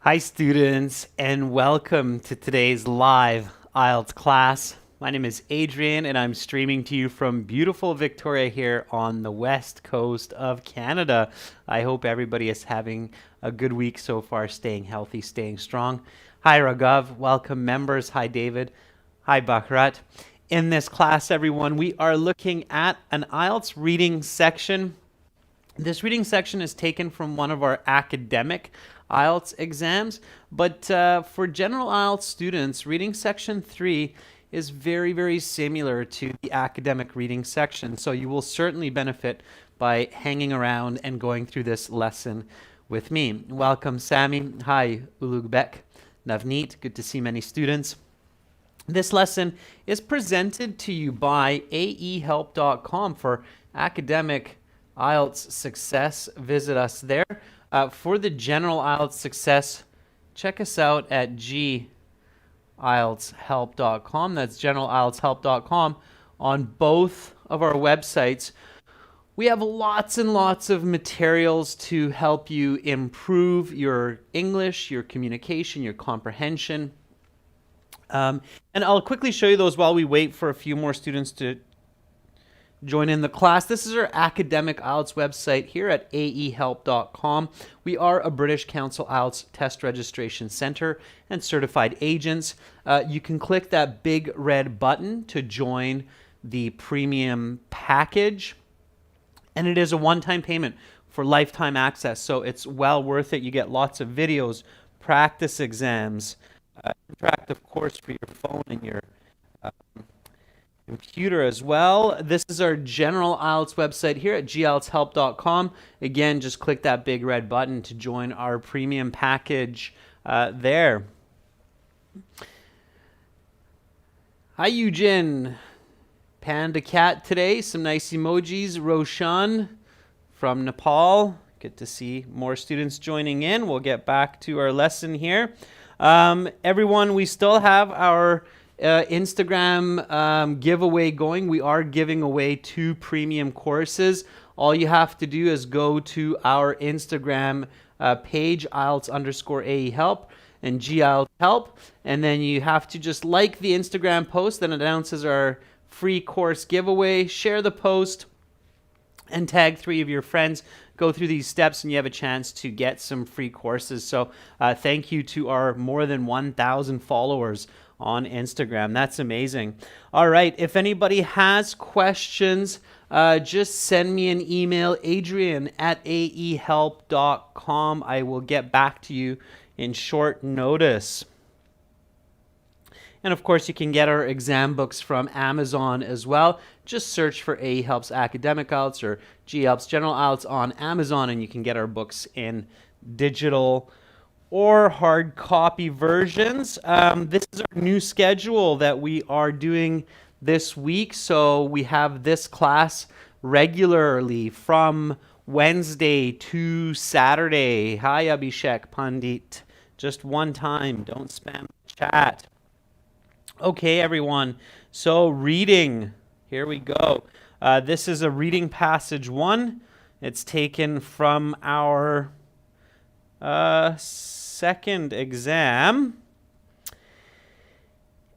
Hi students, and welcome to today's live IELTS class. My name is Adrian and I'm streaming to you from beautiful Victoria here on the west coast of Canada. I hope everybody is having a good week so far, staying healthy, staying strong. Hi Raghav, welcome members. Hi David. Hi Bakrat. In this class, everyone, we are looking at an IELTS reading section. This reading section is taken from one of our academic IELTS exams, but for general IELTS students, reading section 3 is very, very similar to the academic reading section. So you will certainly benefit by hanging around and going through this lesson with me. Welcome, Sammy. Hi, Ulugbek. Navneet. Good to see many students. This lesson is presented to you by aehelp.com for academic IELTS success. Visit us there. For the general IELTS success, check us out at gieltshelp.com. That's generalieltshelp.com. On both of our websites, we have lots and lots of materials to help you improve your English, your communication, your comprehension. And I'll quickly show you those while we wait for a few more students to join in the class. This is our academic IELTS website here at aehelp.com. We are a British Council IELTS test registration center and certified agents. You can click that big red button to join the premium package, and it is a one-time payment for lifetime access, so it's well worth it. You get lots of videos, practice exams, interactive course for your phone and your computer as well. This is our general IELTS website here at gieltshelp.com. Again, just click that big red button to join our premium package there. Hi, Eugene. Panda cat today. Some nice emojis. Roshan from Nepal. Good to see more students joining in. We'll get back to our lesson here. Everyone, we still have our Instagram giveaway going. We are giving away 2 premium courses. All you have to do is go to our Instagram page, IELTS_AEHelp and GIELTS Help, and then you have to just like the Instagram post that announces our free course giveaway, share the post, and tag 3 of your friends. Go through these steps and you have a chance to get some free courses. So thank you to our more than 1,000 followers on Instagram. That's amazing. All right, if anybody has questions, just send me an email, adrian@aehelp.com. I will get back to you in short notice. And of course, you can get our exam books from Amazon as well. Just search for AEHelp's Academic IELTS or GIELTS General IELTS on Amazon, and you can get our books in digital or hard copy versions. This is our new schedule that we are doing this week. So we have this class regularly from Wednesday to Saturday. Hi, Abhishek Pandit. Just one time. Don't spam the chat. Okay, everyone. So reading. Here we go. This is a reading passage 1. It's taken from our second exam.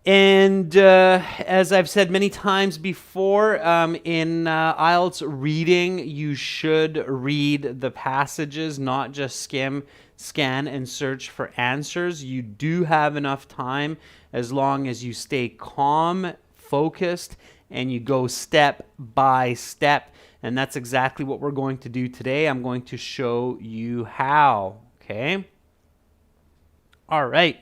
And as I've said many times before, in IELTS reading, you should read the passages, not just skim, scan, and search for answers. You do have enough time as long as you stay calm, focused, and you go step by step. And that's exactly what we're going to do today. I'm going to show you how. Okay. All right.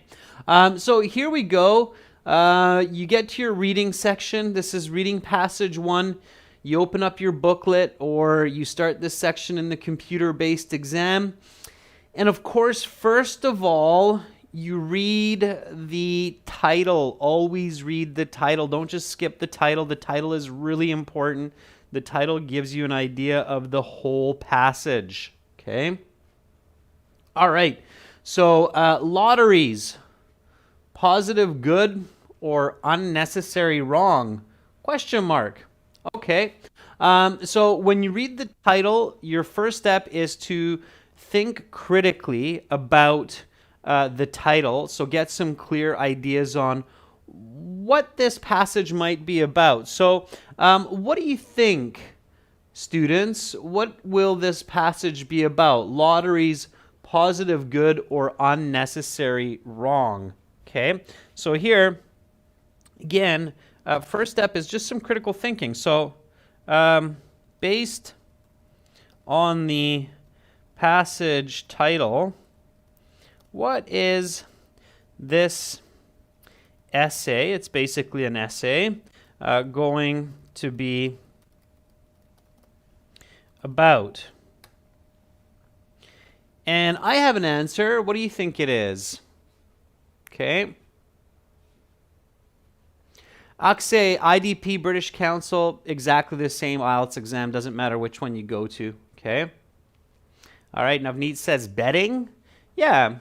So here we go. You get to your reading section. This is reading passage 1. You open up your booklet or you start this section in the computer-based exam. And of course, first of all, you read the title. Always read the title. Don't just skip the title. The title is really important. The title gives you an idea of the whole passage. Okay? All right. So, lotteries. Positive good or unnecessary wrong? Question mark. Okay. So when you read the title, your first step is to think critically about the title. So get some clear ideas on what this passage might be about. So what do you think, students? What will this passage be about? Lotteries, positive good or unnecessary wrong? Okay, so here, again, first step is just some critical thinking. So based on the passage title, what is this essay? It's basically an essay going to be about. And I have an answer. What do you think it is? Okay. ACSE, IDP, British Council, exactly the same IELTS exam. Doesn't matter which one you go to. Okay. All right. Navneet says betting. Yeah.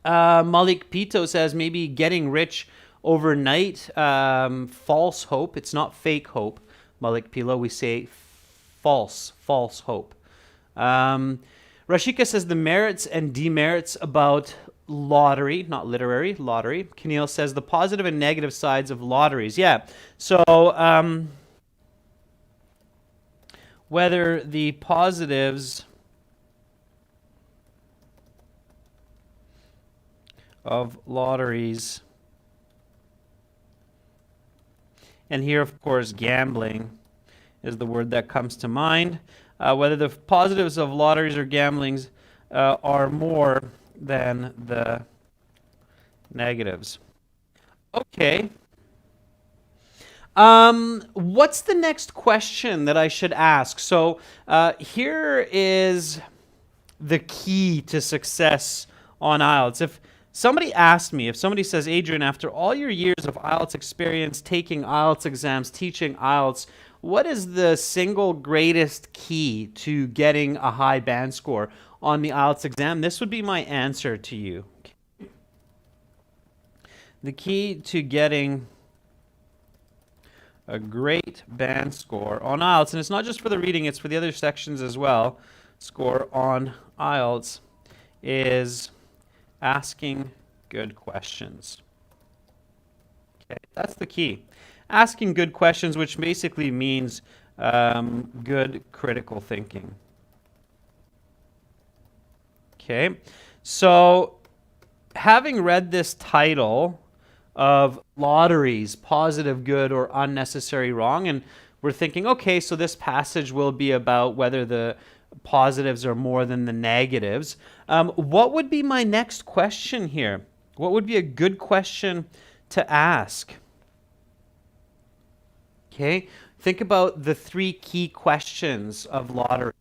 Malik Pito says maybe getting rich overnight. False hope. It's not fake hope. Malik Pilo, we say false hope. Rashika says the merits and demerits about lottery, not literary, lottery. Keneal says the positive and negative sides of lotteries. Yeah. So whether the positives of lotteries, and here, of course, gambling is the word that comes to mind. Whether the positives of lotteries or gamblings are more than the negatives. Okay. What's the next question that I should ask? So here is the key to success on IELTS. If somebody asked me, if somebody says, Adrian, after all your years of IELTS experience, taking IELTS exams, teaching IELTS, what is the single greatest key to getting a high band score on the IELTS exam? This would be my answer to you. The key to getting a great band score on IELTS, and it's not just for the reading, it's for the other sections as well, score on IELTS, is asking good questions. Okay, that's the key. Asking good questions, which basically means good critical thinking. Okay, so having read this title of lotteries, positive good or unnecessary wrong, and we're thinking, okay, so this passage will be about whether the positives are more than the negatives. What would be my next question here? What would be a good question to ask? Okay, think about the three key questions of lottery.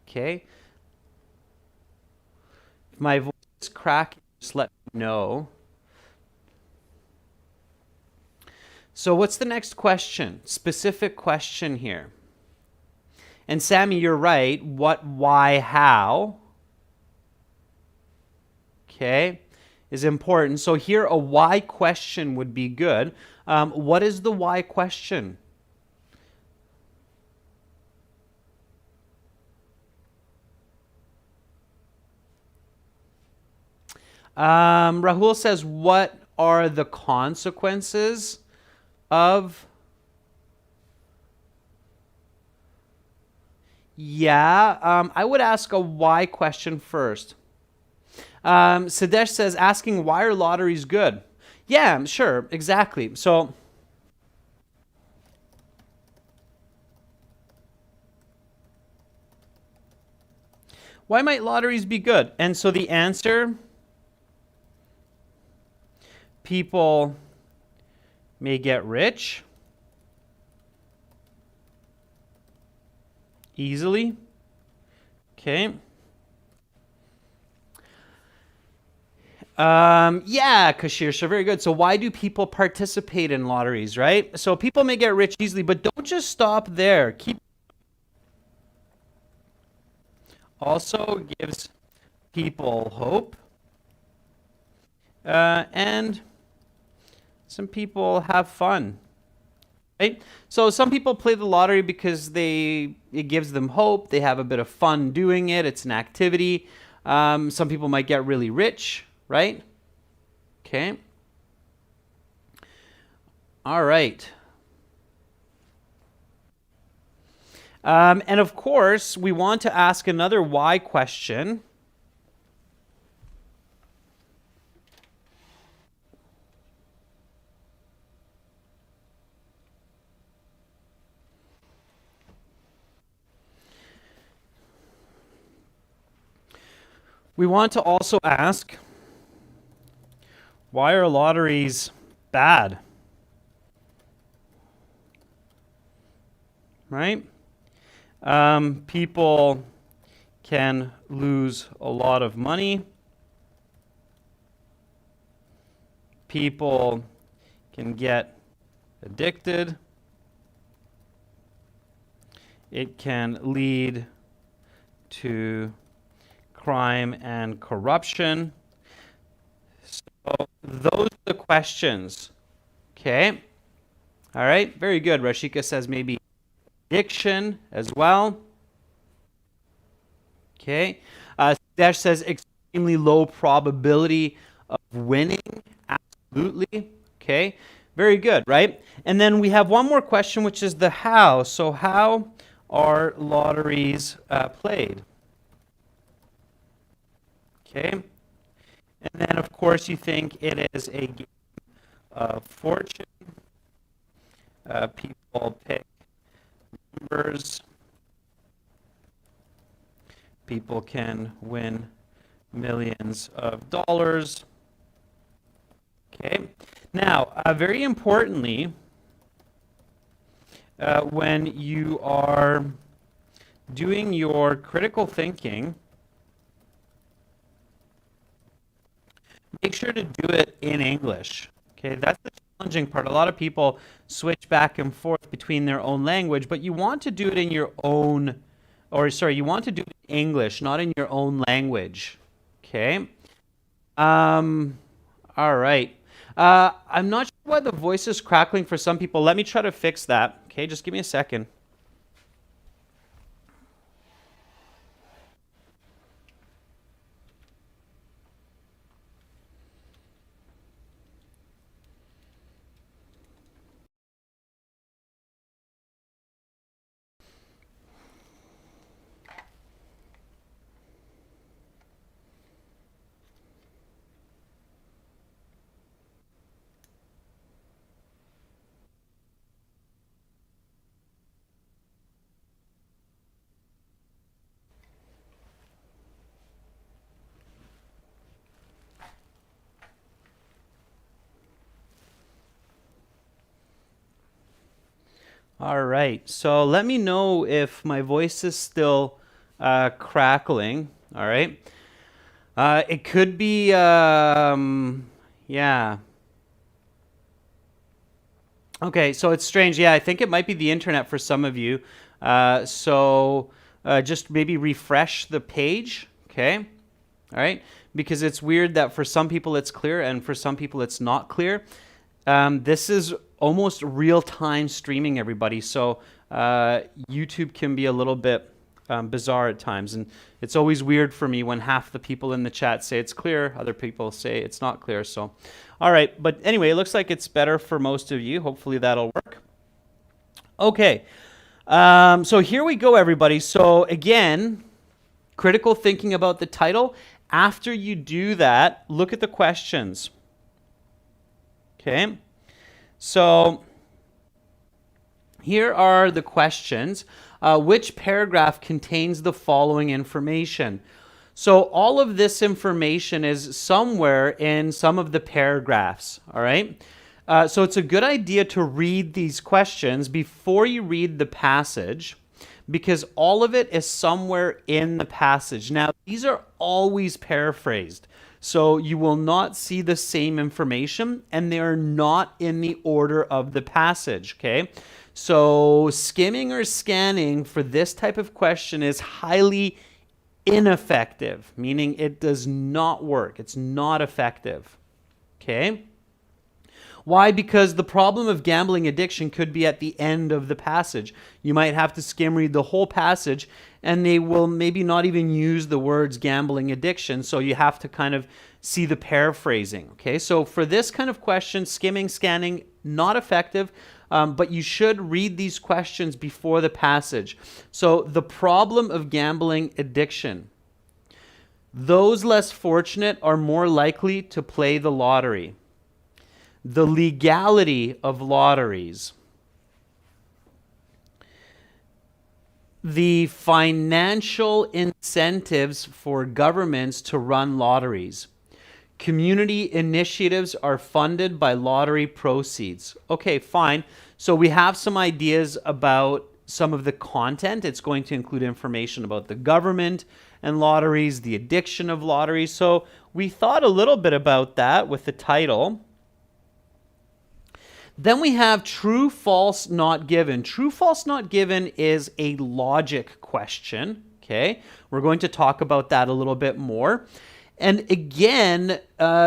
Okay. If my voice is cracking, just let me know. So what's the next question? Specific question here. And Sammy, you're right. What, why, how? Okay, is important. So here a why question would be good. What is the why question? Rahul says, what are the consequences of? Yeah, I would ask a why question first. Sadesh says, asking why are lotteries good? Yeah, sure, exactly. So why might lotteries be good? And so the answer, people may get rich easily. Okay. Yeah, Kashirsha, very good. So why do people participate in lotteries, right? So people may get rich easily, but don't just stop there. Also gives people hope. And some people have fun. right? So some people play the lottery because it gives them hope. They have a bit of fun doing it. It's an activity. Some people might get really rich, right? Okay. All right. And of course, we want to ask another why question. We want to also ask, why are lotteries bad? Right? People can lose a lot of money. People can get addicted. It can lead to crime and corruption. So those are the questions. Okay. All right. Very good. Rashika says maybe addiction as well. Okay. Dash says extremely low probability of winning. Absolutely. Okay. Very good, right? And then we have one more question, which is the how. So how are lotteries played? Okay. And then, of course, you think it is a game of fortune. People pick numbers. People can win millions of dollars. Okay. Now, very importantly, when you are doing your critical thinking, make sure to do it in English. Okay, that's the challenging part. A lot of people switch back and forth between their own language, but you want to do it in your own, you want to do it in English, not in your own language. Okay. All right. I'm not sure why the voice is crackling for some people. Let me try to fix that. Okay, just give me a second. All right. So let me know if my voice is still crackling. All right. It could be, yeah. Okay, so it's strange. Yeah, I think it might be the internet for some of you. Just maybe refresh the page. Okay. All right. Because it's weird that for some people it's clear and for some people it's not clear. This is almost real-time streaming, everybody. So YouTube can be a little bit bizarre at times. And it's always weird for me when half the people in the chat say it's clear, other people say it's not clear. So, all right. But anyway, it looks like it's better for most of you. Hopefully that'll work. Okay. So here we go, everybody. So again, critical thinking about the title. After you do that, look at the questions. Okay. So here are the questions. Which paragraph contains the following information? So all of this information is somewhere in some of the paragraphs, all right? So it's a good idea to read these questions before you read the passage, because all of it is somewhere in the passage. Now, these are always paraphrased. So you will not see the same information, and they are not in the order of the passage, okay? So skimming or scanning for this type of question is highly ineffective, meaning it does not work. It's not effective, okay? Why? Because the problem of gambling addiction could be at the end of the passage. You might have to skim read the whole passage, and they will maybe not even use the words gambling addiction, so you have to kind of see the paraphrasing. Okay, so for this kind of question, skimming, scanning, not effective, but you should read these questions before the passage. So the problem of gambling addiction. Those less fortunate are more likely to play the lottery. The legality of lotteries. The financial incentives for governments to run lotteries. Community initiatives are funded by lottery proceeds. Okay, fine. So we have some ideas about some of the content. It's going to include information about the government and lotteries, the addiction of lotteries. So we thought a little bit about that with the title. Then we have true, false, not given. True, false, not given is a logic question. Okay, we're going to talk about that a little bit more. And again,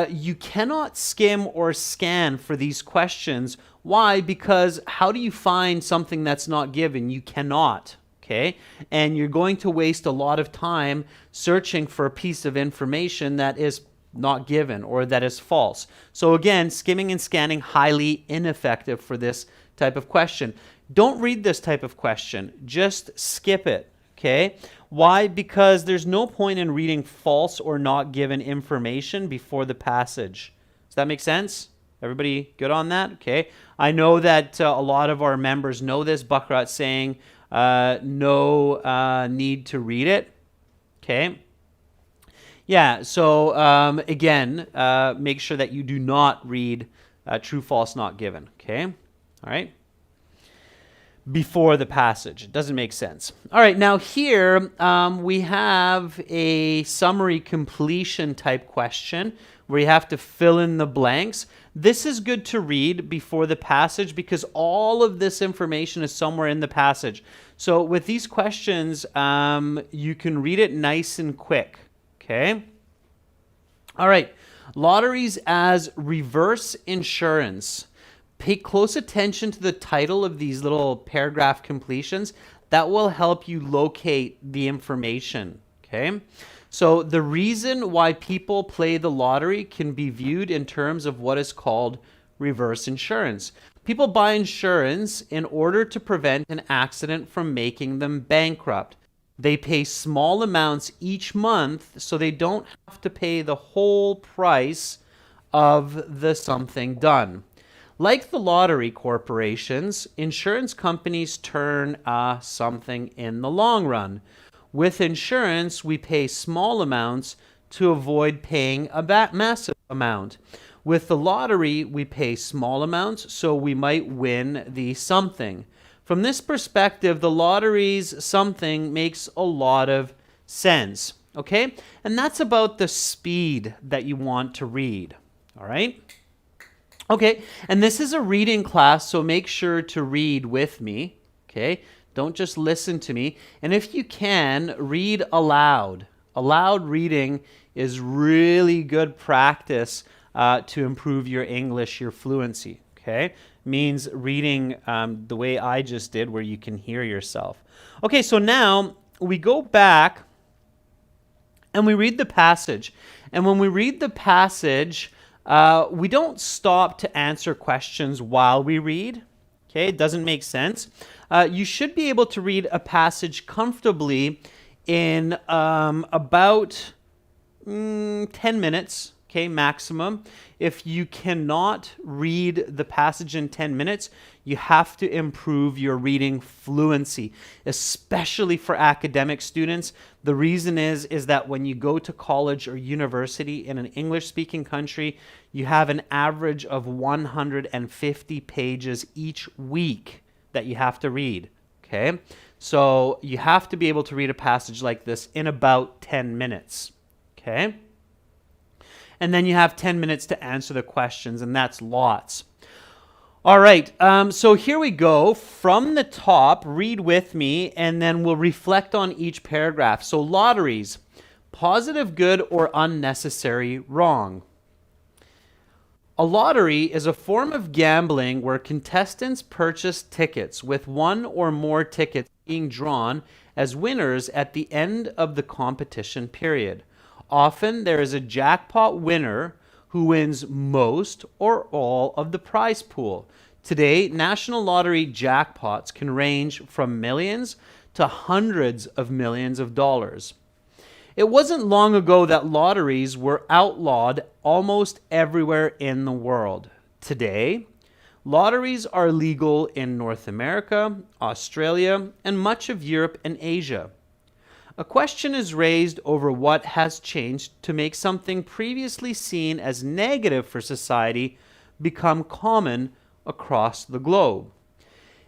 you cannot skim or scan for these questions. Why? Because how do you find something that's not given? You cannot. Okay, and you're going to waste a lot of time searching for a piece of information that is not given or that is false. So again, skimming and scanning, highly ineffective for this type of question. Don't read this type of question. Just skip it. Okay? Why? Because there's no point in reading false or not given information before the passage. Does that make sense? Everybody good on that? Okay. I know that a lot of our members know this. Buckrat's saying no need to read it. Okay. Yeah, so again, make sure that you do not read true, false, not given, okay? All right? Before the passage. It doesn't make sense. All right, now here we have a summary completion type question where you have to fill in the blanks. This is good to read before the passage because all of this information is somewhere in the passage. So with these questions, you can read it nice and quick. Okay. All right. Lotteries as reverse insurance. Pay close attention to the title of these little paragraph completions. That will help you locate the information. Okay. So the reason why people play the lottery can be viewed in terms of what is called reverse insurance. People buy insurance in order to prevent an accident from making them bankrupt. They pay small amounts each month so they don't have to pay the whole price of the something done. Like the lottery corporations, insurance companies turn something in the long run. With insurance, we pay small amounts to avoid paying a massive amount. With the lottery, we pay small amounts so we might win the something. From this perspective, the lottery's something makes a lot of sense, okay? And that's about the speed that you want to read, all right? Okay, and this is a reading class, so make sure to read with me, okay? Don't just listen to me. And if you can, read aloud. Aloud reading is really good practice to improve your English, your fluency, okay? Means reading the way I just did where you can hear yourself. Okay, so now we go back and we read the passage. And when we read the passage, we don't stop to answer questions while we read. Okay, it doesn't make sense. You should be able to read a passage comfortably in about 10 minutes, okay, maximum. If you cannot read the passage in 10 minutes, you have to improve your reading fluency, especially for academic students. The reason is that when you go to college or university in an English-speaking country, you have an average of 150 pages each week that you have to read, okay? So you have to be able to read a passage like this in about 10 minutes, okay? And then you have 10 minutes to answer the questions, and that's lots. All right, so here we go. From the top, read with me, and then we'll reflect on each paragraph. So lotteries, positive, good, or unnecessary, wrong. A lottery is a form of gambling where contestants purchase tickets, with one or more tickets being drawn as winners at the end of the competition period. Often there is a jackpot winner who wins most or all of the prize pool. Today, national lottery jackpots can range from millions to hundreds of millions of dollars. It wasn't long ago that lotteries were outlawed almost everywhere in the world. Today, lotteries are legal in North America, Australia, and much of Europe and Asia. A question is raised over what has changed to make something previously seen as negative for society become common across the globe.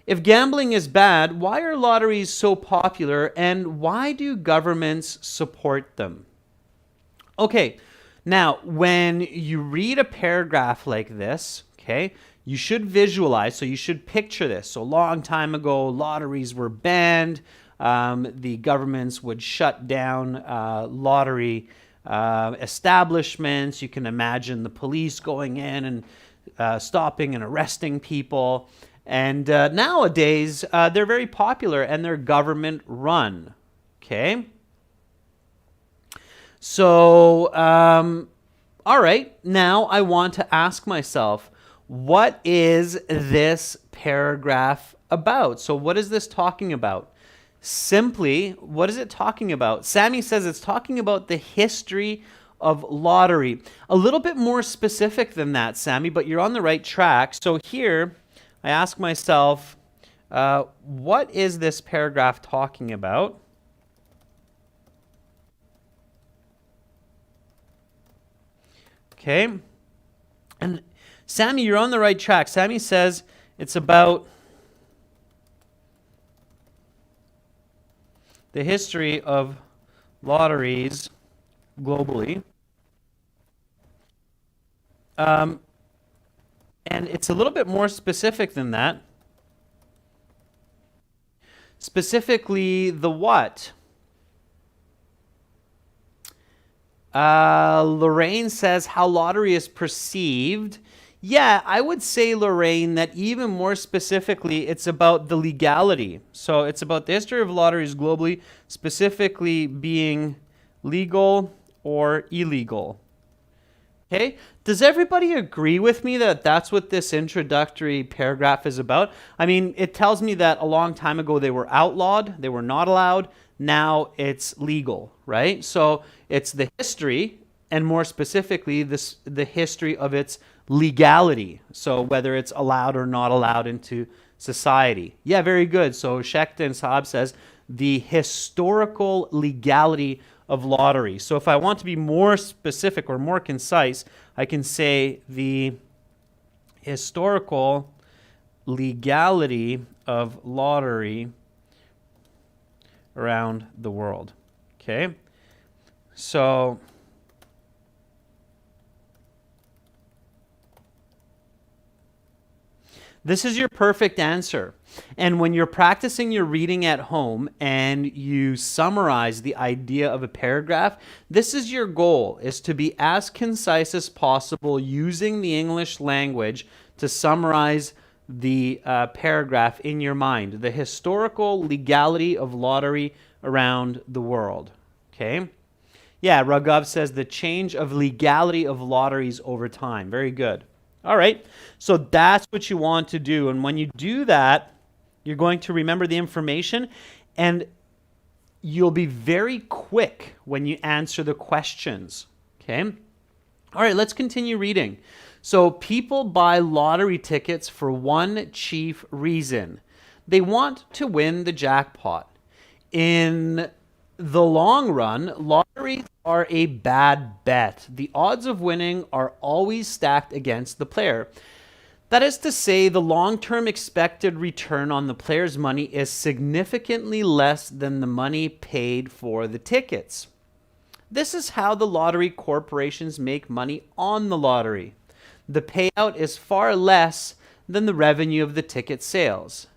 If gambling is bad, why are lotteries so popular, and why do governments support them? Okay, now when you read a paragraph like this, okay, you should visualize, so you should picture this. So a long time ago, lotteries were banned. The governments would shut down lottery establishments. You can imagine the police going in and stopping and arresting people. And nowadays, they're very popular and they're government run. Okay? So, all right, now I want to ask myself, what is this paragraph about? So what is this talking about? Simply, what is it talking about? Sammy says it's talking about the history of lottery. A little bit more specific than that, Sammy, but you're on the right track. So here, I ask myself, what is this paragraph talking about? Okay. And Sammy, you're on the right track. Sammy says it's about the history of lotteries globally. And it's a little bit more specific than that. Specifically, the what? Lorraine says how lottery is perceived. Yeah, I would say, Lorraine, that even more specifically, it's about the legality. So it's about the history of lotteries globally, specifically being legal or illegal. Okay, does everybody agree with me that that's what this introductory paragraph is about? I mean, it tells me that a long time ago they were outlawed, they were not allowed, now it's legal, right? So it's the history, and more specifically, the history of its legality. So whether it's allowed or not allowed into society. Yeah, very good. So Schechter and Saab says the historical legality of lottery. So if I want to be more specific or more concise, I can say the historical legality of lottery around the world. Okay? So this is your perfect answer. And when you're practicing your reading at home and you summarize the idea of a paragraph, this is your goal, is to be as concise as possible using the English language to summarize the paragraph in your mind. The historical legality of lottery around the world. Okay? Yeah, Raghav says the change of legality of lotteries over time. Very good. All right, so that's what you want to do. And when you do that, you're going to remember the information, and you'll be very quick when you answer the questions. Okay? All right, let's continue reading. So people buy lottery tickets for one chief reason. They want to win the jackpot. In the long run, lotteries are a bad bet. The odds of winning are always stacked against the player. That is to say, the long-term expected return on the player's money is significantly less than the money paid for the tickets. This is how the lottery corporations make money on the lottery. The payout is far less than the revenue of the ticket sales,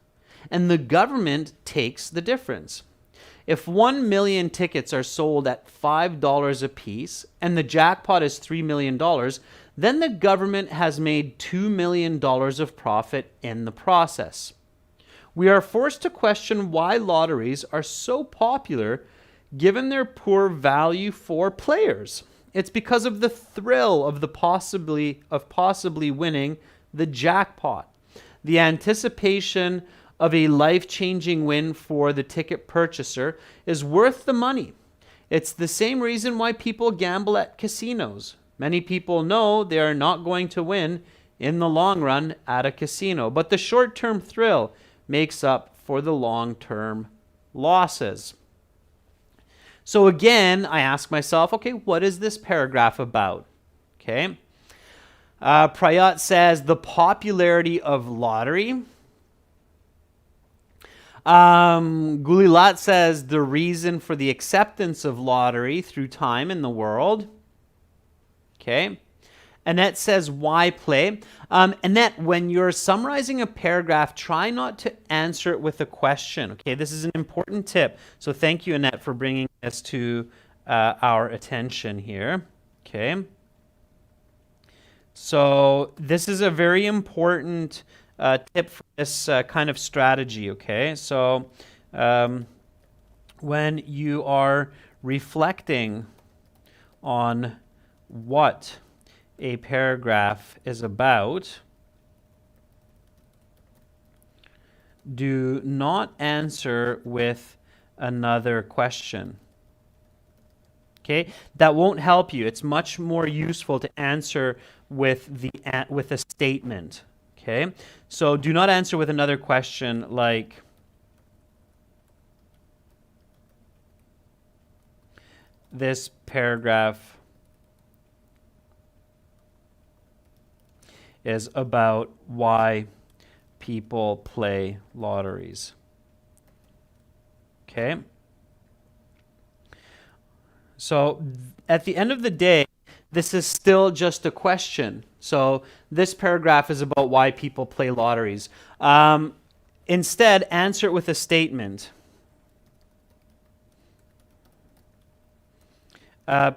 and the government takes the difference. If 1 million tickets are sold at $5 a piece and the jackpot is $3 million, then the government has made $2 million of profit in the process. We are forced to question why lotteries are so popular given their poor value for players. It's because of the thrill of possibly winning the jackpot. The anticipation of a life-changing win for the ticket purchaser is worth the money. It's the same reason why people gamble at casinos. Many people know they are not going to win in the long run at a casino, but the short-term thrill makes up for the long-term losses. So again, I ask myself, okay, what is this paragraph about? Okay. Prayat says the popularity of lottery. Gulilat says the reason for the acceptance of lottery through time in the world. Okay. Annette says, why play? Annette, when you're summarizing a paragraph, try not to answer it with a question. Okay, this is an important tip. So thank you, Annette, for bringing this to our attention here. Okay. So this is a very important tip for this kind of strategy, okay? So when you are reflecting on what a paragraph is about, do not answer with another question. Okay? That won't help you. It's much more useful to answer with a statement. Okay? So do not answer with another question like, this paragraph is about why people play lotteries. Okay? So at the end of the day, this is still just a question. So this paragraph is about why people play lotteries. Instead, answer it with a statement.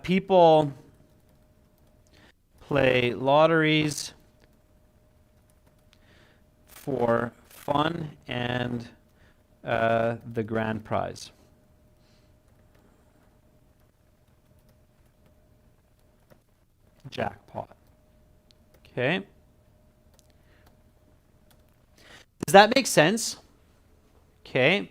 People play lotteries for fun and the grand prize. Jackpot. Okay. Does that make sense? Okay.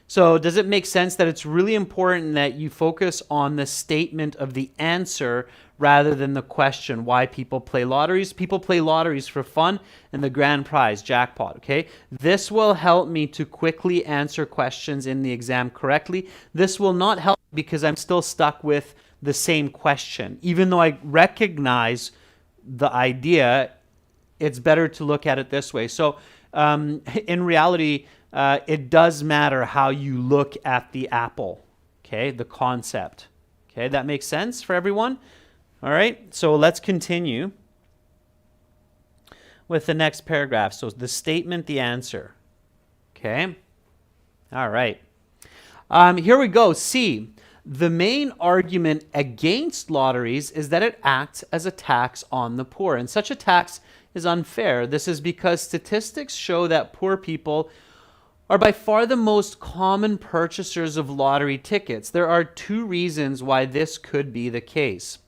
So does it make sense that it's really important that you focus on the statement of the answer rather than the question, why people play lotteries? People play lotteries for fun and the grand prize, jackpot, okay? This will help me to quickly answer questions in the exam correctly. This will not help because I'm still stuck with the same question. Even though I recognize the idea, it's better to look at it this way. So in reality, it does matter how you look at the apple, okay, the concept. Okay, that makes sense for everyone? All right, so let's continue with the next paragraph. So the statement, the answer. Okay, all right. Here we go. C. The main argument against lotteries is that it acts as a tax on the poor, and such a tax is unfair. This is because statistics show that poor people are by far the most common purchasers of lottery tickets. There are two reasons why this could be the case.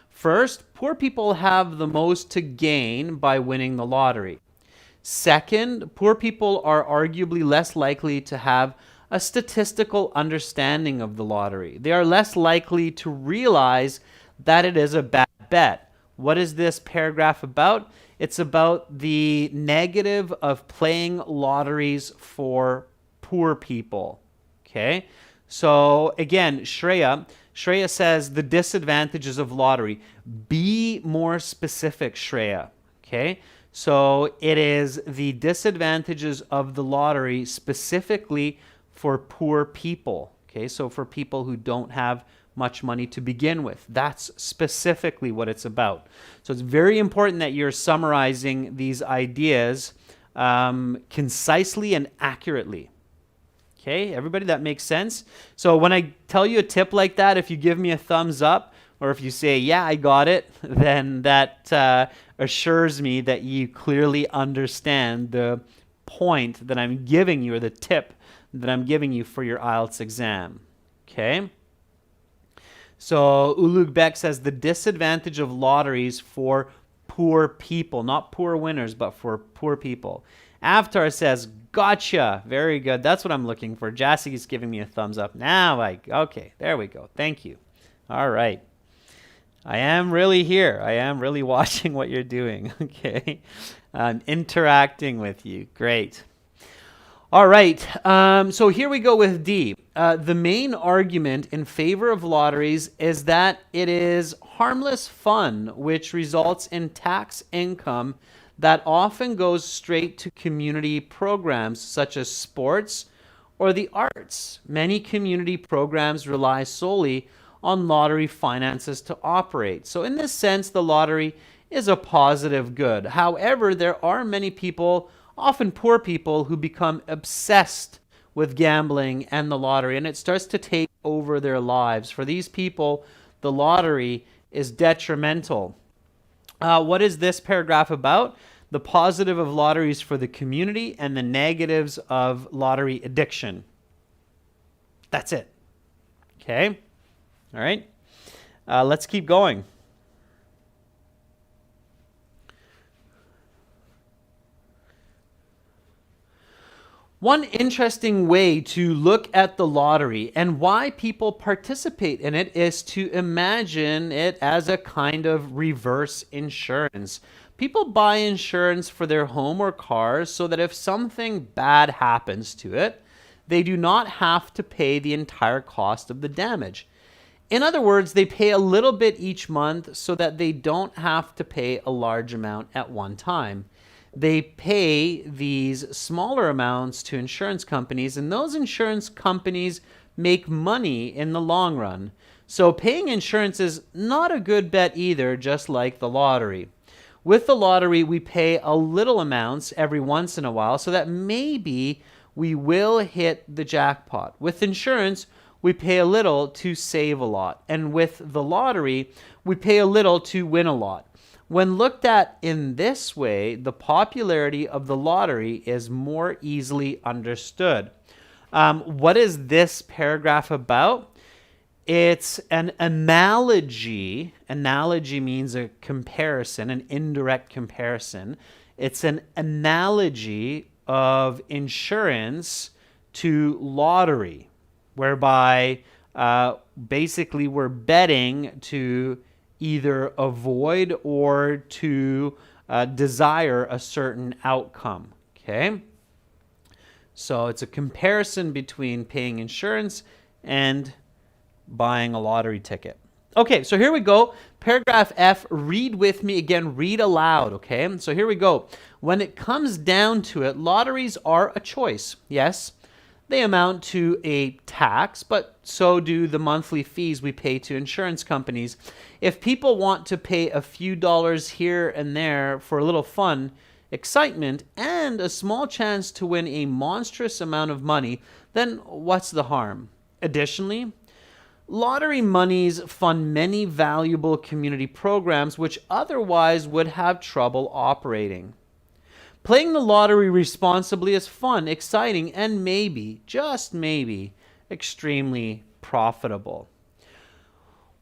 First, poor people have the most to gain by winning the lottery. Second, poor people are arguably less likely to have a statistical understanding of the lottery. They are less likely to realize that it is a bad bet. What is this paragraph about? It's about the negative of playing lotteries for poor people. Okay? So again, Shreya says the disadvantages of lottery. Be more specific, Shreya. Okay? So it is the disadvantages of the lottery specifically for poor people. Okay? So for people who don't have much money to begin with. That's specifically what it's about. So it's very important that you're summarizing these ideas concisely and accurately. Okay, everybody, that makes sense. So when I tell you a tip like that, if you give me a thumbs up, or if you say, yeah, I got it, then that assures me that you clearly understand the point that I'm giving you, or the tip that I'm giving you for your IELTS exam. Okay? So Ulug Beck says the disadvantage of lotteries for poor people, not poor winners, but for poor people. Avatar says, gotcha. Very good. That's what I'm looking for. Jassy is giving me a thumbs up. Okay, there we go. Thank you. All right. I am really here. I am really watching what you're doing. Okay. I'm interacting with you. Great. All right. So here we go with D. The main argument in favor of lotteries is that it is harmless fun, which results in tax income that often goes straight to community programs such as sports or the arts. Many community programs rely solely on lottery finances to operate. So in this sense, the lottery is a positive good. However, there are many people, often poor people, who become obsessed with gambling and the lottery, and it starts to take over their lives. For these people, the lottery is detrimental. What is this paragraph about? The positive of lotteries for the community and the negatives of lottery addiction. That's it. Okay? All right? Let's keep going. One interesting way to look at the lottery and why people participate in it is to imagine it as a kind of reverse insurance. People buy insurance for their home or cars so that if something bad happens to it, they do not have to pay the entire cost of the damage. In other words, they pay a little bit each month so that they don't have to pay a large amount at one time. They pay these smaller amounts to insurance companies, and those insurance companies make money in the long run. So paying insurance is not a good bet either, just like the lottery. With the lottery, we pay a little amounts every once in a while so that maybe we will hit the jackpot. With insurance, we pay a little to save a lot. And with the lottery, we pay a little to win a lot. When looked at in this way, the popularity of the lottery is more easily understood. What is this paragraph about? It's an analogy. Analogy means a comparison, an indirect comparison. It's an analogy of insurance to lottery, whereby basically we're betting to either avoid or to desire a certain outcome. Okay? So it's a comparison between paying insurance and buying a lottery ticket. Okay, so here we go. Paragraph F, read with me again, read aloud, okay? So here we go. When it comes down to it, lotteries are a choice, yes. They amount to a tax, but so do the monthly fees we pay to insurance companies. If people want to pay a few dollars here and there for a little fun, excitement, and a small chance to win a monstrous amount of money, then what's the harm? Additionally, lottery monies fund many valuable community programs which otherwise would have trouble operating. Playing the lottery responsibly is fun, exciting, and maybe, just maybe, extremely profitable.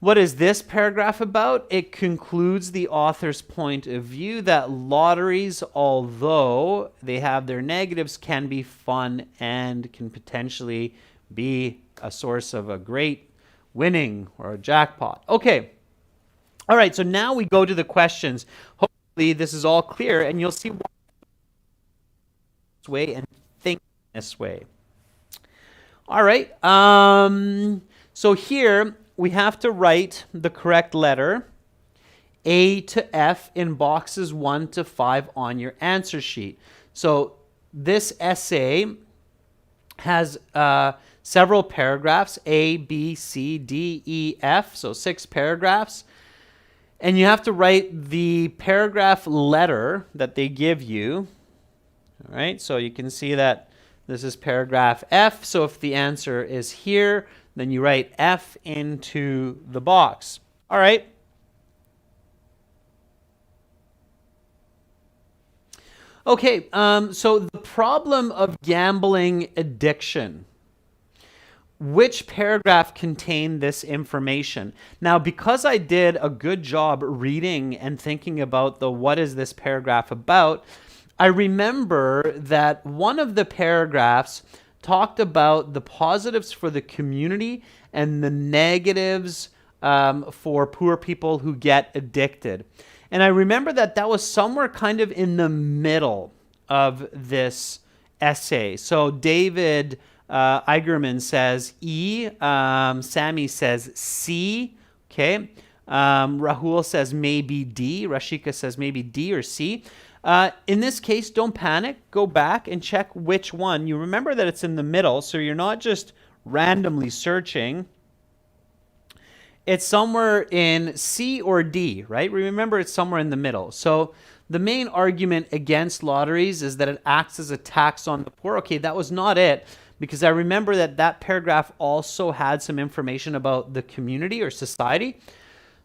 What is this paragraph about? It concludes the author's point of view that lotteries, although they have their negatives, can be fun and can potentially be a source of a great winning or a jackpot. Okay. All right, so now we go to the questions. Hopefully this is all clear and you'll see why this way and think this way. All right. So here we have to write the correct letter A to F in boxes 1 to 5 on your answer sheet. So this essay has several paragraphs, A, B, C, D, E, F, so 6 paragraphs. And you have to write the paragraph letter that they give you. All right, so you can see that This is paragraph F. So if the answer is here, then you write F into the box. All right. Okay, so the problem of gambling addiction. Which paragraph contained this information? Now, because I did a good job reading and thinking about the what is this paragraph about, I remember that one of the paragraphs talked about the positives for the community and the negatives for poor people who get addicted. And I remember that that was somewhere kind of in the middle of this essay. So David Eigerman says E, Sammy says C, okay? Rahul says maybe D, Rashika says maybe D or C. In this case, don't panic. Go back and check which one. You remember that it's in the middle, so you're not just randomly searching. It's somewhere in C or D, right? Remember, it's somewhere in the middle. So the main argument against lotteries is that it acts as a tax on the poor. Okay, that was not it, because I remember that that paragraph also had some information about the community or society.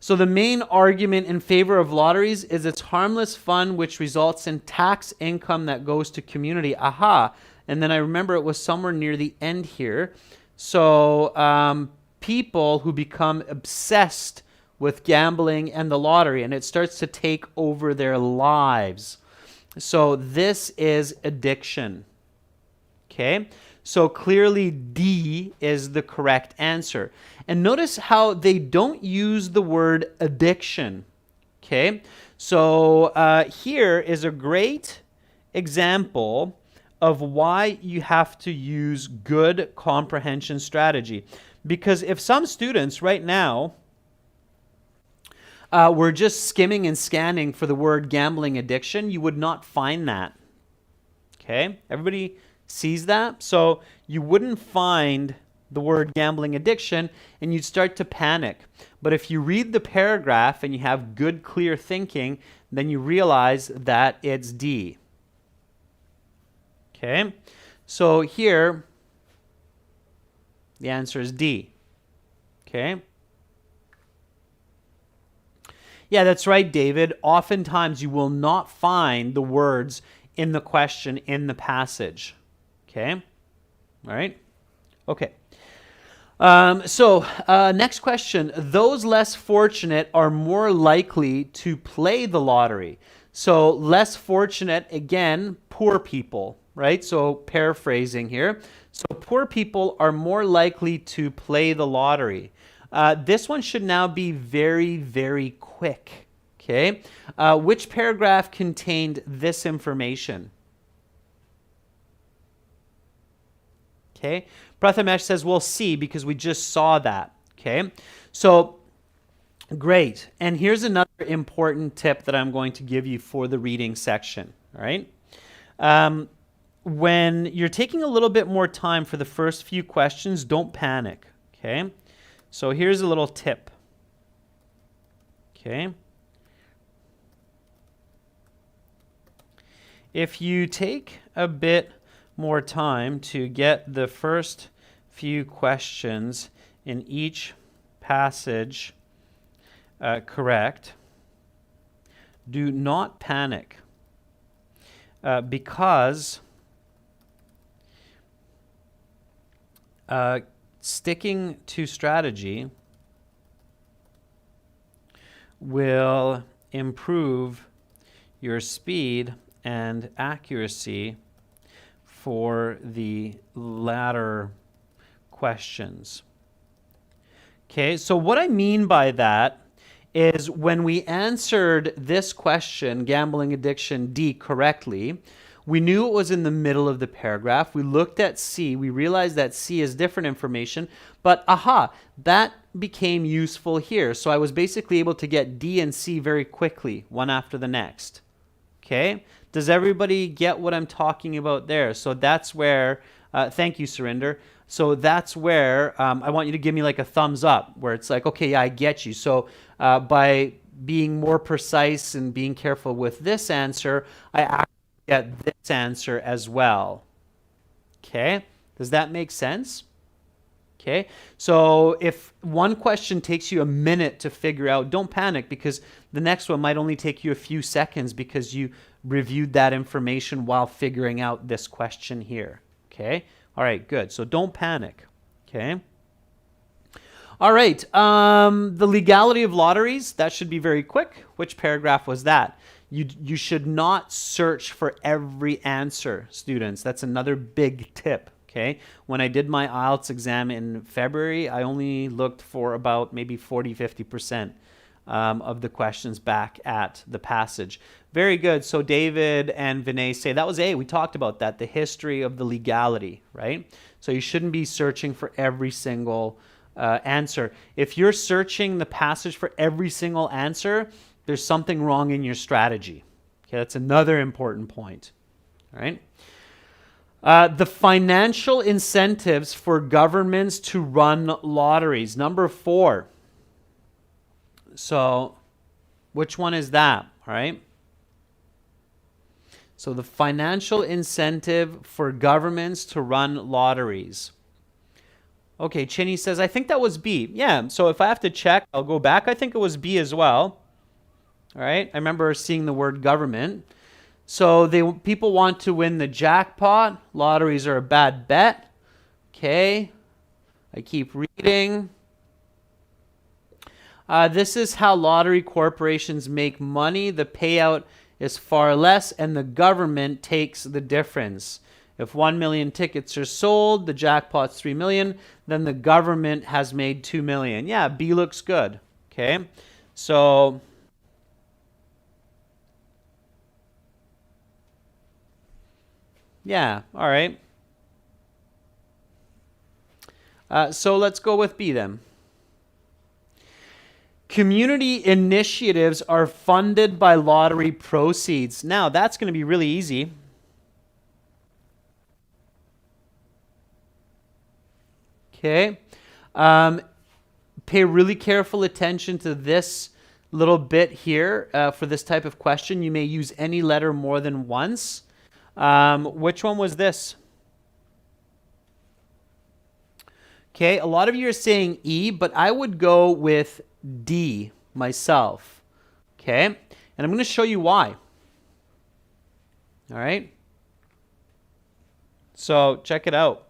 So the main argument in favor of lotteries is it's harmless fun, which results in tax income that goes to community. Aha. And then I remember it was somewhere near the end here. So people who become obsessed with gambling and the lottery, and it starts to take over their lives. So this is addiction. Okay? So clearly D is the correct answer. And notice how they don't use the word addiction. Okay? So here is a great example of why you have to use good comprehension strategy. Because if some students right now were just skimming and scanning for the word gambling addiction, you would not find that. Okay? Everybody sees that? So you wouldn't find the word gambling addiction and you'd start to panic. But if you read the paragraph and you have good, clear thinking, then you realize that it's D. Okay? So here, the answer is D. Okay? Yeah, that's right, David. Oftentimes you will not find the words in the question in the passage. Okay? All right? Okay. Next question. Those less fortunate are more likely to play the lottery. So less fortunate, again, poor people, right? So paraphrasing here. So poor people are more likely to play the lottery. This one should now be very, very quick. Okay? Which paragraph contained this information? Okay? Prathamesh says, well, C, because we just saw that. Okay? So, great. And here's another important tip that I'm going to give you for the reading section. All right? When you're taking a little bit more time for the first few questions, don't panic. Okay? So here's a little tip. Okay? If you take a bit more time to get the first few questions in each passage correct, do not panic because sticking to strategy will improve your speed and accuracy for the latter questions. Okay, so what I mean by that is when we answered this question, gambling addiction D, correctly, we knew it was in the middle of the paragraph. We looked at C. We realized that C is different information. But aha, that became useful here. So I was basically able to get D and C very quickly, one after the next. Okay? Does everybody get what I'm talking about there? So that's where, thank you, Surinder. So that's where I want you to give me like a thumbs up, where it's like, okay, yeah, I get you. So by being more precise and being careful with this answer, I actually get this answer as well. Okay, does that make sense? Okay, so if one question takes you a minute to figure out, don't panic, because the next one might only take you a few seconds because you reviewed that information while figuring out this question here. Okay, all right, good. So don't panic. Okay. All right, the legality of lotteries, that should be very quick. Which paragraph was that? You should not search for every answer, students. That's another big tip. Okay, when I did my IELTS exam in February, I only looked for about maybe 40-50% of the questions back at the passage. Very good. So David and Vinay say that was A. We talked about that, the history of the legality, right? So you shouldn't be searching for every single answer. If you're searching the passage for every single answer, there's something wrong in your strategy. Okay, that's another important point. All right. The financial incentives for governments to run lotteries. Number 4. So, which one is that? All right. So the financial incentive for governments to run lotteries. Okay, Chinny says, I think that was B. Yeah, so if I have to check, I'll go back. I think it was B as well. All right, I remember seeing the word government. So people want to win the jackpot. Lotteries are a bad bet. Okay, I keep reading. This is how lottery corporations make money. The payout is far less, and the government takes the difference. If 1 million tickets are sold, the jackpot's 3 million, then the government has made 2 million. Yeah, B looks good. Okay, so yeah, all right. So let's go with B then. Community initiatives are funded by lottery proceeds. Now, that's going to be really easy. Okay. Pay really careful attention to this little bit here for this type of question. You may use any letter more than once. Which one was this? Okay, a lot of you are saying E, but I would go with D myself. Okay, and I'm going to show you why. All right. So check it out.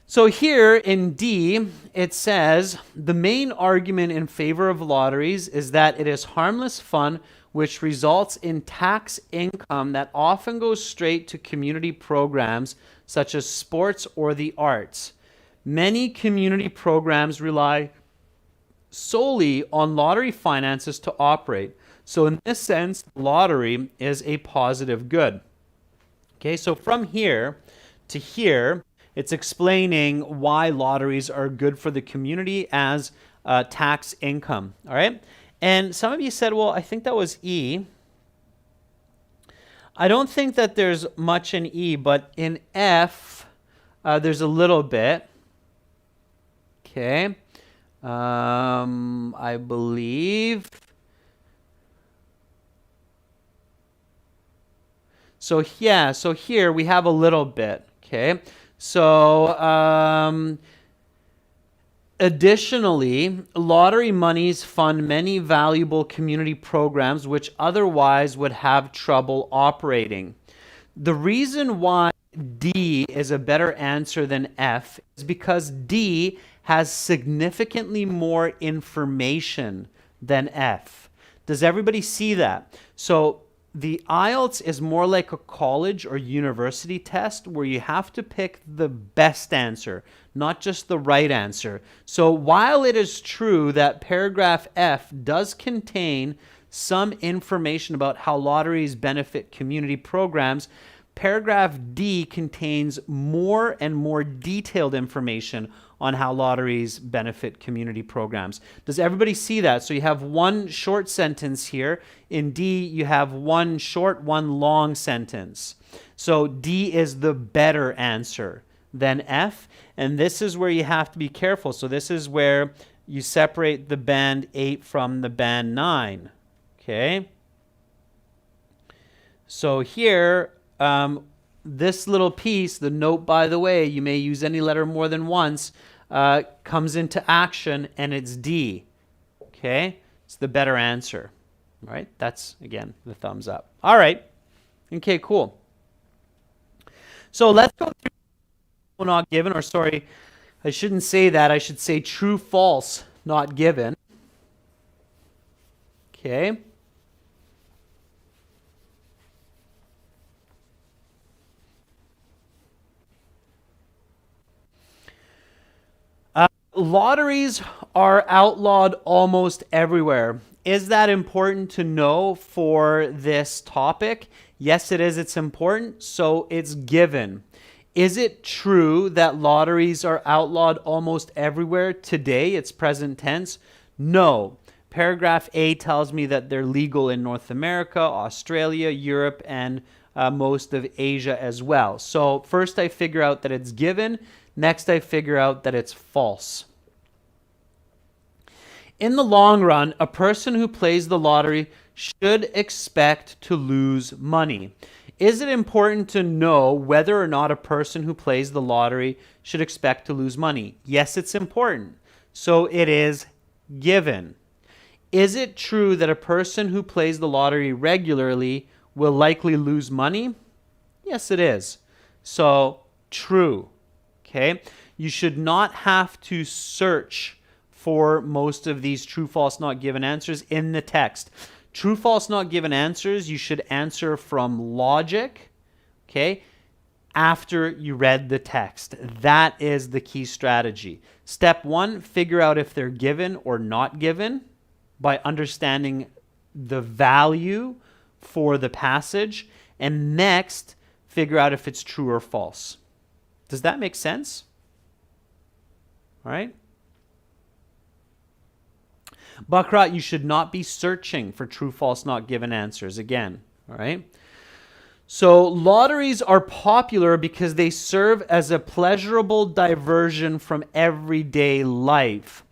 So here in D, it says, the main argument in favor of lotteries is that it is harmless fun which results in tax income that often goes straight to community programs such as sports or the arts. Many community programs rely solely on lottery finances to operate. So in this sense, lottery is a positive good. Okay, so from here to here, it's explaining why lotteries are good for the community as tax income, all right? And some of you said, well, I think that was E. I don't think that there's much in E, but in F, there's a little bit. Okay. I believe. So yeah, so here we have a little bit, okay? So additionally, lottery monies fund many valuable community programs which otherwise would have trouble operating. The reason why D is a better answer than F is because D has significantly more information than F. Does everybody see that? So the IELTS is more like a college or university test where you have to pick the best answer, not just the right answer. So while it is true that paragraph F does contain some information about how lotteries benefit community programs, paragraph D contains more and more detailed information on how lotteries benefit community programs. Does everybody see that? So you have one short sentence here. In D, you have one short, one long sentence. So D is the better answer than F, and this is where you have to be careful. So this is where you separate the band 8 from the band 9. Okay? So here, this little piece, the note, by the way, you may use any letter more than once, comes into action, and it's D. Okay? It's the better answer. All right? That's, again, the thumbs up. All right. Okay, cool. So let's go through not given, or sorry, I shouldn't say that. I should say true, false, not given. Okay. Lotteries are outlawed almost everywhere. Is that important to know for this topic? Yes, it is. It's important. So it's given. Is it true that lotteries are outlawed almost everywhere today? It's present tense. No. Paragraph A tells me that they're legal in North America, Australia, Europe, and most of Asia as well. So first I figure out that it's given. Next I figure out that it's false. In the long run, a person who plays the lottery should expect to lose money. Is it important to know whether or not a person who plays the lottery should expect to lose money? Yes, it's important. So it is given. Is it true that a person who plays the lottery regularly will likely lose money? Yes, it is. So true. Okay? You should not have to search for most of these true, false, not given answers in the text. True, false, not given answers, you should answer from logic, okay, after you read the text. That is the key strategy. Step one, figure out if they're given or not given by understanding the value for the passage. And next, figure out if it's true or false. Does that make sense? All right. Baccarat, you should not be searching for true, false, not given answers again. All right. So lotteries are popular because they serve as a pleasurable diversion from everyday life.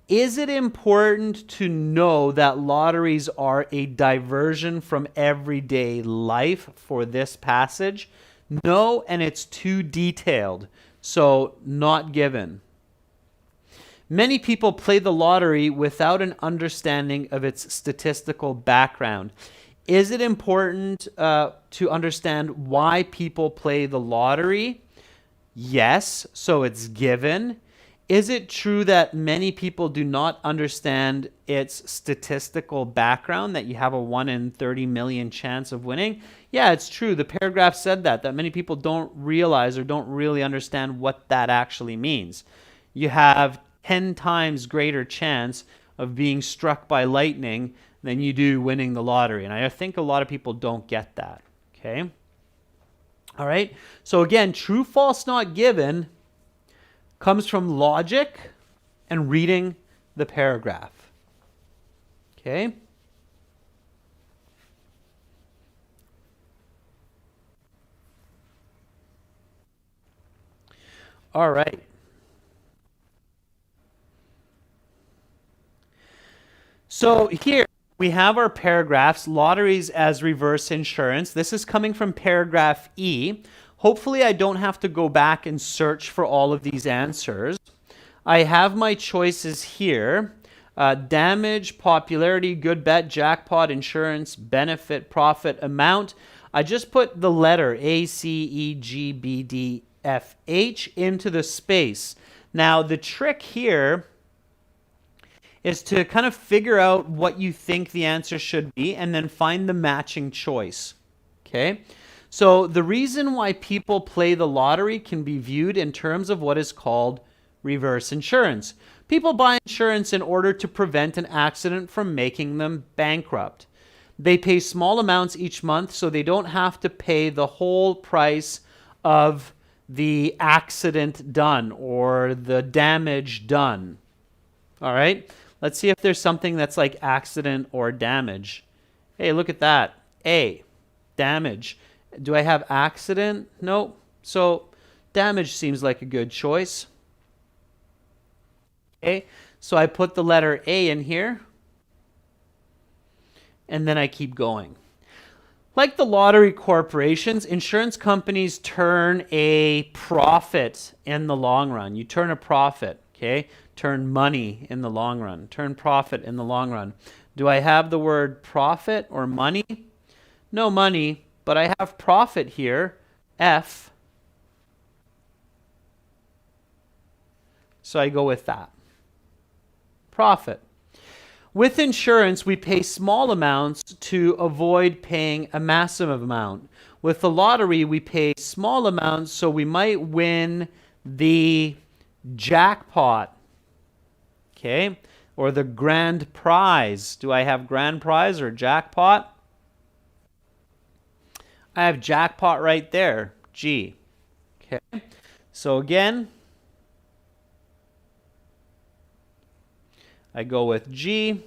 Is it important to know that lotteries are a diversion from everyday life for this passage? No, and it's too detailed. So not given. Many people play the lottery without an understanding of its statistical background. Is it important to understand why people play the lottery? Yes, so it's given. Is it true that many people do not understand its statistical background, that you have a 1 in 30 million chance of winning? Yeah, it's true. The paragraph said that many people don't realize or don't really understand what that actually means. You have 10 times greater chance of being struck by lightning than you do winning the lottery. And I think a lot of people don't get that. Okay? All right? So again, true, false, not given comes from logic and reading the paragraph. Okay? All right. So here we have our paragraphs, lotteries as reverse insurance. This is coming from paragraph E. Hopefully I don't have to go back and search for all of these answers. I have my choices here. Damage, popularity, good bet, jackpot, insurance, benefit, profit, amount. I just put the letter A, C, E, G, B, D, F, H into the space. Now the trick here is to kind of figure out what you think the answer should be and then find the matching choice. Okay? So the reason why people play the lottery can be viewed in terms of what is called reverse insurance. People buy insurance in order to prevent an accident from making them bankrupt. They pay small amounts each month so they don't have to pay the whole price of the accident done or the damage done. All right? Let's see if there's something that's like accident or damage. Hey, look at that. A, damage. Do I have accident? Nope. So damage seems like a good choice. Okay, so I put the letter A in here. And then I keep going. Like the lottery corporations, insurance companies turn a profit in the long run. You turn a profit, okay? Turn money in the long run. Turn profit in the long run. Do I have the word profit or money? No money, but I have profit here, F. So I go with that. Profit. With insurance, we pay small amounts to avoid paying a massive amount. With the lottery, we pay small amounts so we might win the jackpot, okay? Or the grand prize. Do I have grand prize or jackpot? I have jackpot right there, G. Okay, so again, I go with G.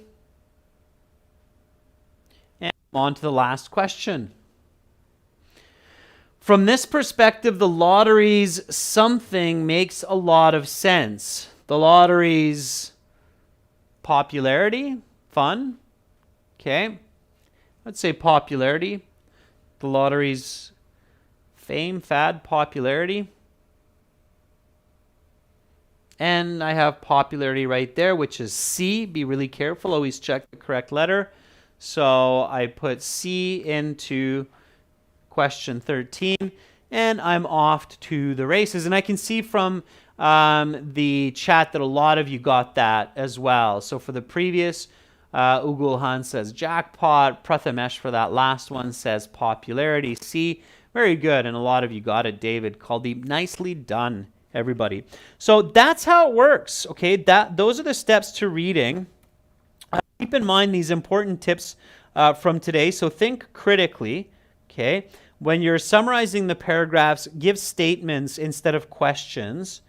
And on to the last question. From this perspective, the lottery's something makes a lot of sense. The lottery's popularity, fun. Okay, let's say popularity. The lottery's fame, fad, popularity. And I have popularity right there, which is C. Be really careful. Always check the correct letter. So I put C into question 13, and I'm off to the races. And I can see from the chat that a lot of you got that as well. So for the previous, Ugulhan says jackpot. Prathamesh for that last one says popularity. C. Very good. And a lot of you got it. David Kaldeep, nicely done, everybody. So that's how it works. Okay, those are the steps to reading. Keep in mind these important tips from today. So think critically. Okay, when you're summarizing the paragraphs, give statements instead of questions.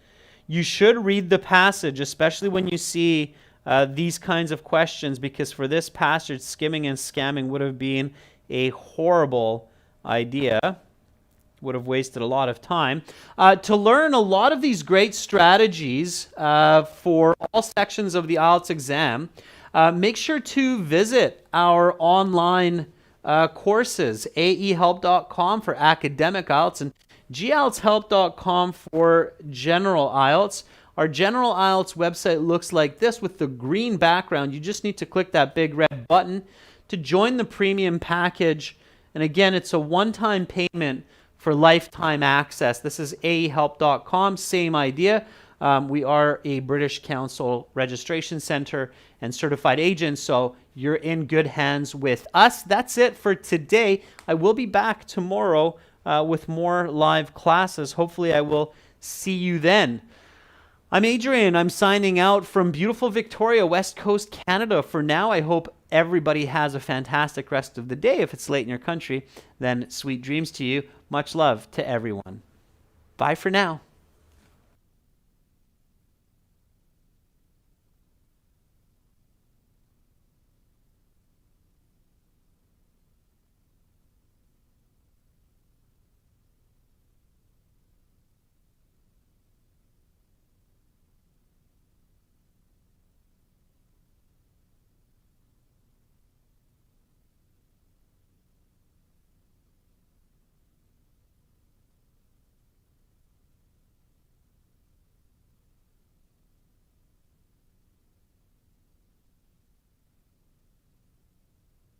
You should read the passage, especially when you see these kinds of questions, because for this passage, skimming and scamming would have been a horrible idea. Would have wasted a lot of time. To learn a lot of these great strategies for all sections of the IELTS exam, make sure to visit our online courses, aehelp.com for academic IELTS and gieltshelp.com for general IELTS. Our general IELTS website looks like this with the green background. You just need to click that big red button to join the premium package. And again, it's a one-time payment for lifetime access. This is aehelp.com, same idea. We are a British Council registration center and certified agent, so you're in good hands with us. That's it for today. I will be back tomorrow with more live classes. Hopefully I will see you then. I'm Adrian. I'm signing out from beautiful Victoria, West Coast, Canada. For now, I hope everybody has a fantastic rest of the day. If it's late in your country, then sweet dreams to you. Much love to everyone. Bye for now.